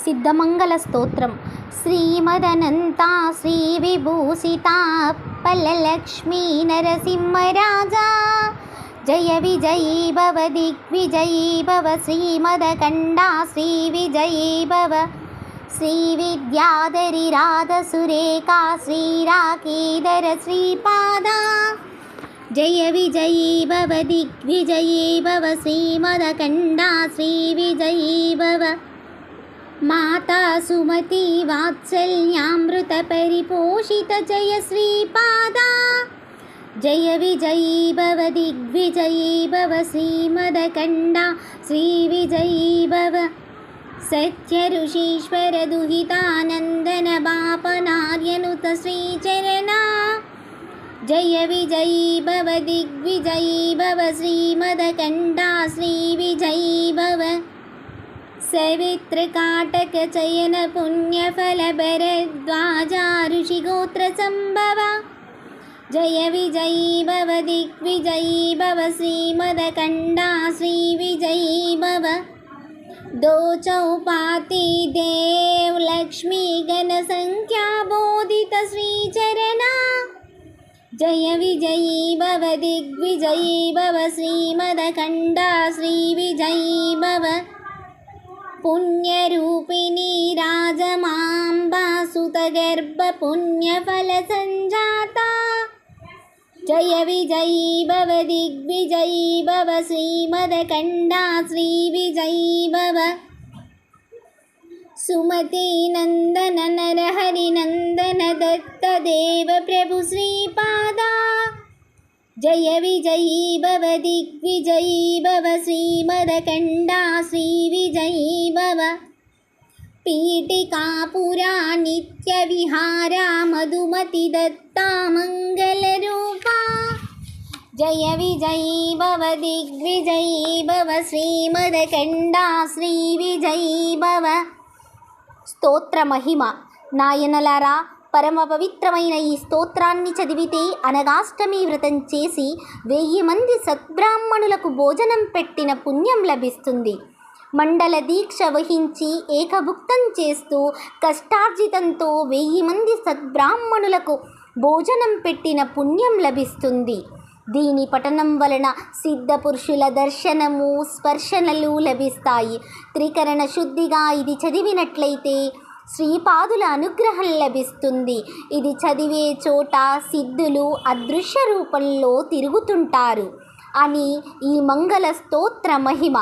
సిద్ధమంగళ స్తోత్రం. శ్రీమదనంతా శ్రీ విభూషితా పల్లలక్ష్మీ నరసింహరాజా జయ విజయీ భవ దిగ్విజయీ భవ శ్రీమదకండా శ్రీ విజయీ భవ శ్రీ విద్యాధరి రాధ సురేఖా శ్రీరాకేదర శ్రీపాదా జయ విజయీ భవ దిగ్విజయీ భవ శ్రీమదకండా శ్రీ విజయీ భవ మాతా సుమతి వాత్సల్యామృత పరిపోషిత జయ శ్రీపాదా జయ విజయీ భవ దిగ్విజయీ భవ శ్రీమదకండా శ్రీ విజయీ భవ సత్య ఋషీశ్వర దుహితానందన బాపనార్యనుత శ్రీచరణా జయ విజయీ భవ దిగ్విజయీ భవ శ్రీమదకండా శ్రీ విజయీ భవ సవిత్రకాటక చయన పుణ్యఫల భరద్వాజా ఋషిగోత్ర సంభవ జయ విజయీ భవ దిగ్విజయీ భవ శ్రీమదకండా శ్రీ విజయీ భవ దో చౌపాతి దేవ్ లక్ష్మీ గణ సంఖ్యా బోధిత శ్రీచరణా జయ విజయీ భవ దిగ్విజయీ భవ శ్రీమదకండా శ్రీ విజయీ భవ పుణ్యరూపిణీ రాజమాంబా సుతగర్భ పుణ్యఫల సంజాతా జయ విజయీ భవ దిగ్విజయీ భవ శ్రీమదకండా శ్రీ విజయీ భవ సుమతి నందన నరహరి నందన దత్త దేవ ప్రభు శ్రీపాదా జయ విజయీ భవ దిగ్విజయీ భవ శ్రీమదకండా శ్రీ విజయీ భవ పీఠికాపురా నిత్య విహారా మధుమతి దత్తా మంగళరూపా జయ విజయీ భవ దిగ్విజయీ భవ శ్రీమదకండా శ్రీ విజయీ భవ. స్తోత్ర మహిమ. నాయనలారా, పరమ పవిత్రమైన ఈ స్తోత్రాన్ని చదివితే అనగాష్టమి వ్రతం చేసి 1000 మంది సద్బ్రాహ్మణులకు భోజనం పెట్టిన పుణ్యం లభిస్తుంది. మండల దీక్ష వహించి ఏకభుక్తం చేస్తూ కష్టార్జితంతో 1000 మంది సద్బ్రాహ్మణులకు భోజనం పెట్టిన పుణ్యం లభిస్తుంది. దీని పఠనం వలన సిద్ధపురుషుల దర్శనము స్పర్శనలు లభిస్తాయి. త్రికరణ శుద్ధిగా ఇది చదివినట్లయితే శ్రీపాదుల అనుగ్రహం లభిస్తుంది. ఇది చదివే చోట సిద్ధులు అదృశ్య రూపంలో తిరుగుతుంటారు అని ఈ మంగళ స్తోత్ర మహిమ.